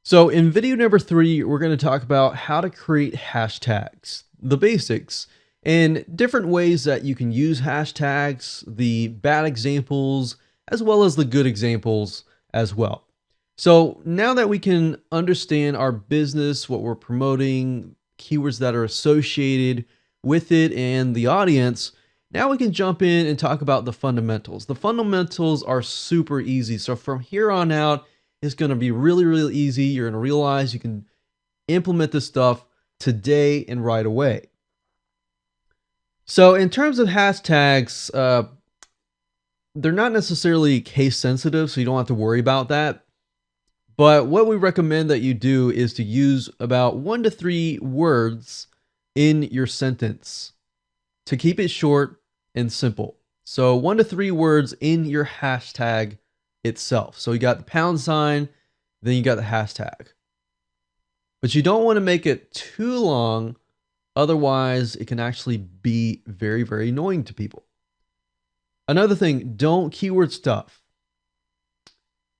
So, in video number 3, we're going to talk about how to create hashtags, the basics, and different ways that you can use hashtags, the bad examples, as well as the good examples as well. So, now that we can understand our business, what we're promoting, keywords that are associated with it, and the audience, now we can jump in and talk about the fundamentals. The fundamentals are super easy. So, from here on out, it's going to be really, really easy. You're going to realize you can implement this stuff today and right away. So in terms of hashtags, they're not necessarily case sensitive, so you don't have to worry about that. But what we recommend that you do is to use about 1 to 3 words in your sentence to keep it short and simple. So 1 to 3 words in your hashtag itself. So you got the pound sign, then you got the hashtag. But you don't want to make it too long, otherwise it can actually be very, very annoying to people. Another thing, don't keyword stuff.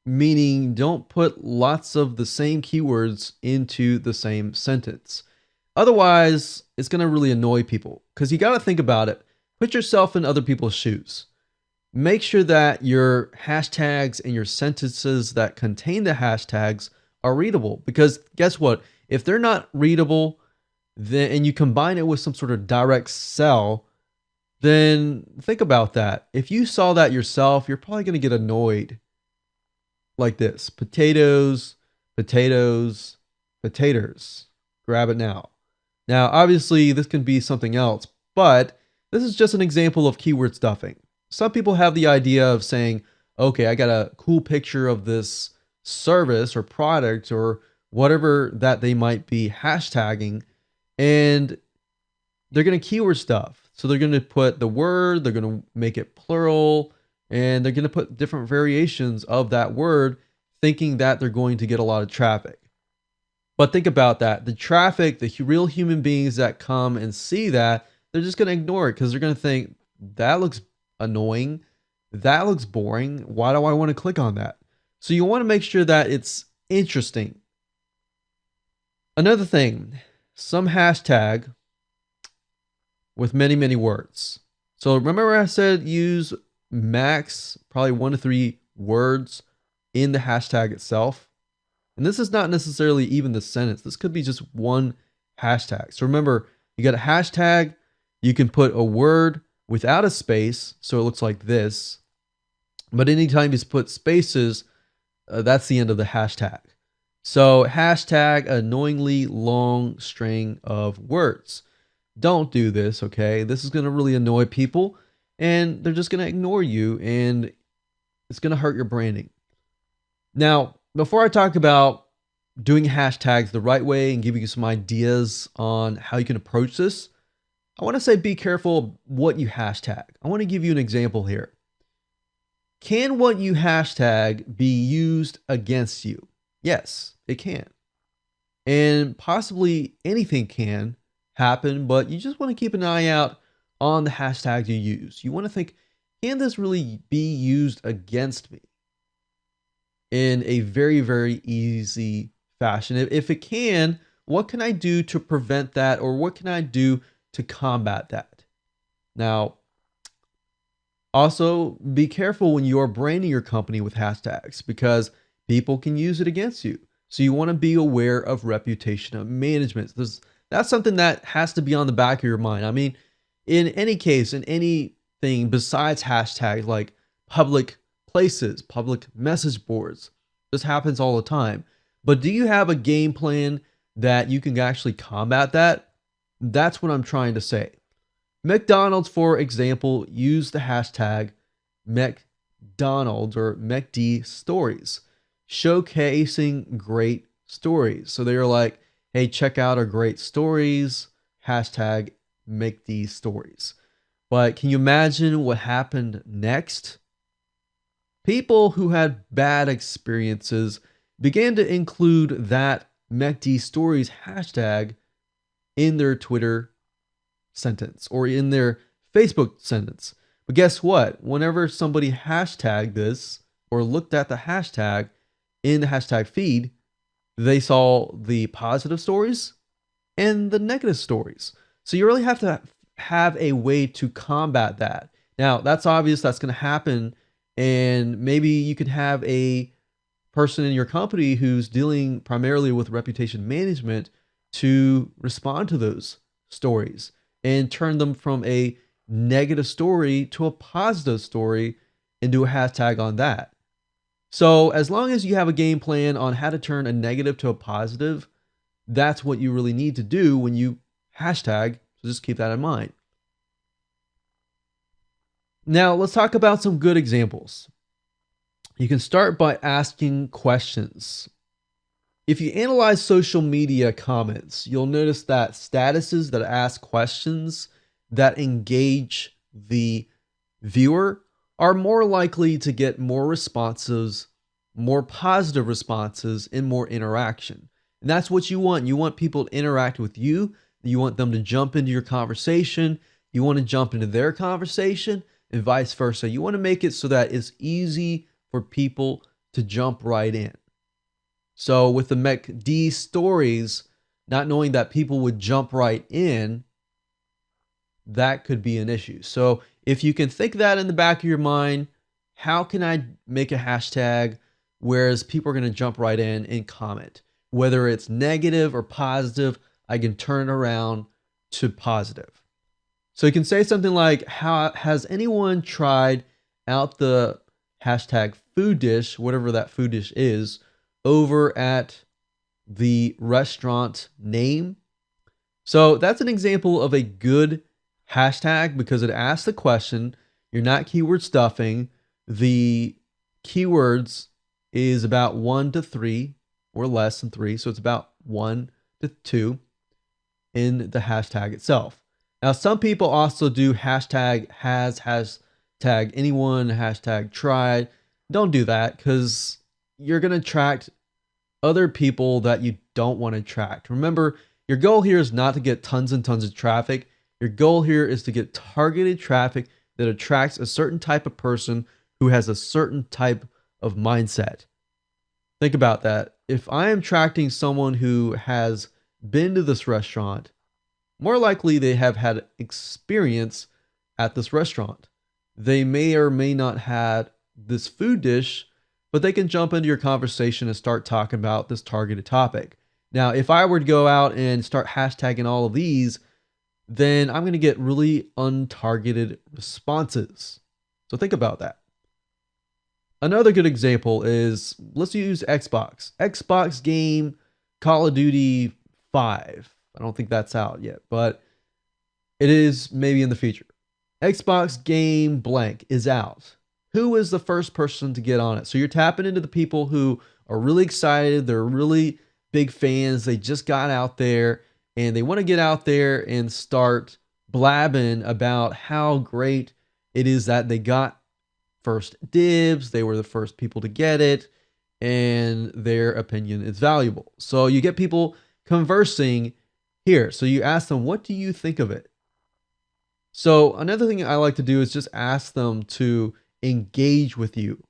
Meaning don't put lots of the same keywords into the same sentence. Otherwise, it's going to really annoy people because you got to think about it. Put yourself in other people's shoes. Make sure that your hashtags and your sentences that contain the hashtags are readable, because guess what? If they're not readable, then and you combine it with some sort of direct sell, then think about that. If you saw that yourself, you're probably going to get annoyed like this: potatoes, potatoes, potatoes. Grab it now. Now, obviously, this can be something else, but this is just an example of keyword stuffing. Some people have the idea of saying, okay, I got a cool picture of this service or product or whatever that they might be hashtagging, and they're going to keyword stuff. So they're going to put the word, they're going to make it plural, and they're going to put different variations of that word, thinking that they're going to get a lot of traffic. But think about that. The traffic, the real human beings that come and see that, they're just going to ignore it because they're going to think, that looks annoying, that looks boring, why do I want to click on that? So you want to make sure that it's interesting. Another thing, some hashtag with many, many words. So remember I said use max probably 1 to 3 words in the hashtag itself. And this is not necessarily even the sentence. This could be just one hashtag. So remember, you got a hashtag, you can put a word without a space, so it looks like this. But anytime you put spaces, that's the end of the hashtag. So hashtag annoyingly long string of words. Don't do this, okay? This is going to really annoy people, and they're just going to ignore you, and it's going to hurt your branding. Now, before I talk about doing hashtags the right way and giving you some ideas on how you can approach this, I want to say be careful what you hashtag. I want to give you an example here. Can what you hashtag be used against you? Yes, it can. And possibly anything can happen, but you just want to keep an eye out on the hashtags you use. You want to think, can this really be used against me in a very, very easy fashion? If it can, what can I do to prevent that, or what can I do to combat that? Now, also be careful when you're branding your company with hashtags, because people can use it against you. So you want to be aware of reputation management. That's something that has to be on the back of your mind. I mean, in any case, in anything besides hashtags like public places, public message boards, this happens all the time. But do you have a game plan that you can actually combat that? That's what I'm trying to say. McDonald's, for example, used the hashtag McDonald's or McD stories, showcasing great stories. So they were like, hey, check out our great stories, hashtag McD stories. But can you imagine what happened next? People who had bad experiences began to include that McD stories hashtag in their Twitter sentence or in their Facebook sentence. But guess what? Whenever somebody hashtagged this or looked at the hashtag in the hashtag feed, They saw the positive stories and the negative stories. So you really have to have a way to combat that. Now, that's obvious that's going to happen. And maybe you could have a person in your company who's dealing primarily with reputation management to respond to those stories and turn them from a negative story to a positive story and do a hashtag on that. So as long as you have a game plan on how to turn a negative to a positive, that's what you really need to do when you hashtag. So just keep that in mind. Now let's talk about some good examples. You can start by asking questions. If you analyze social media comments, you'll notice that statuses that ask questions that engage the viewer are more likely to get more responses, more positive responses, and more interaction. And that's what you want. You want people to interact with you. You want them to jump into your conversation. You want to jump into their conversation and vice versa. You want to make it so that it's easy for people to jump right in. So with the mhd stories, not knowing that people would jump right in, that could be an issue. So if you can think that in the back of your mind, how can I make a hashtag whereas people are going to jump right in and comment? Whether it's negative or positive, I can turn it around to positive. So you can say something like, has anyone tried out the hashtag food dish, whatever that food dish is, over at the restaurant name? So that's an example of a good hashtag because it asks the question. You're not keyword stuffing. The keywords is about 1 to 3 or less than 3. So it's about 1 to 2 in the hashtag itself. Now, some people also do hashtag has, hashtag anyone, hashtag tried. Don't do that because you're going to attract other people that you don't want to attract. Remember, your goal here is not to get tons and tons of traffic. Your goal here is to get targeted traffic that attracts a certain type of person who has a certain type of mindset. Think about that. If I am attracting someone who has been to this restaurant, more likely they have had experience at this restaurant. They may or may not have this food dish, but they can jump into your conversation and start talking about this targeted topic. Now, if I were to go out and start hashtagging all of these, then I'm going to get really untargeted responses. So think about that. Another good example is, let's use Xbox. Xbox game Call of Duty 5. I don't think that's out yet, but it is maybe in the future. Xbox game blank is out. Who is the first person to get on it? So you're tapping into the people who are really excited. They're really big fans. They just got out there and they want to get out there and start blabbing about how great it is that they got first dibs. They were the first people to get it and their opinion is valuable. So you get people conversing here. So you ask them, what do you think of it? So another thing I like to do is just ask them to engage with you.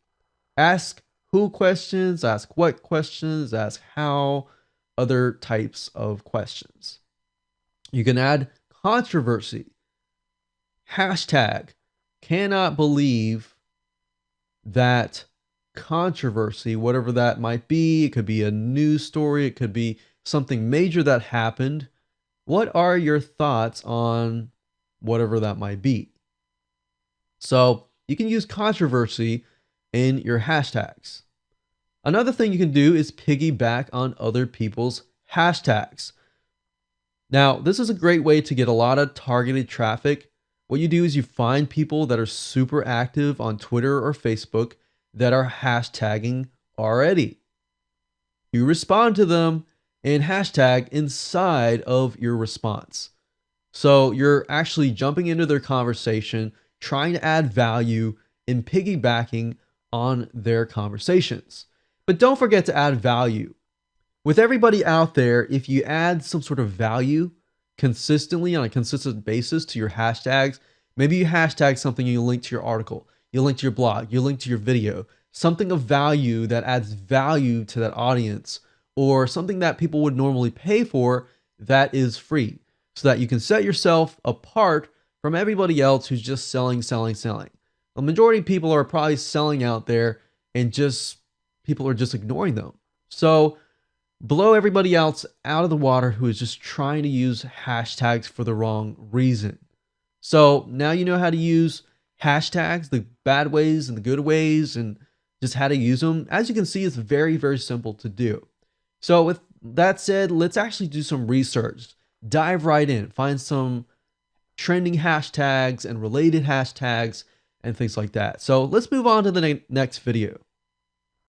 Ask who questions, ask what questions, ask how, other types of questions. You can add controversy. Hashtag cannot believe that controversy, whatever that might be. It could be a news story. It could be something major that happened. What are your thoughts on whatever that might be? So you can use controversy in your hashtags. Another thing you can do is piggyback on other people's hashtags. Now, this is a great way to get a lot of targeted traffic. What you do is you find people that are super active on Twitter or Facebook that are hashtagging already. You respond to them and hashtag inside of your response. So you're actually jumping into their conversation, trying to add value and piggybacking on their conversations. But don't forget to add value. With everybody out there, if you add some sort of value consistently on a consistent basis to your hashtags, maybe you hashtag something and you link to your article, you link to your blog, you link to your video, something of value that adds value to that audience or something that people would normally pay for that is free, so that you can set yourself apart from everybody else who's just selling, selling, selling. The majority of people are probably selling out there and just people are just ignoring them. So blow everybody else out of the water who is just trying to use hashtags for the wrong reason. So now you know how to use hashtags, the bad ways and the good ways, and just how to use them. As you can see, it's very, very simple to do. So with that said, let's actually do some research. Dive right in, find some trending hashtags and related hashtags and things like that. So let's move on to the next video.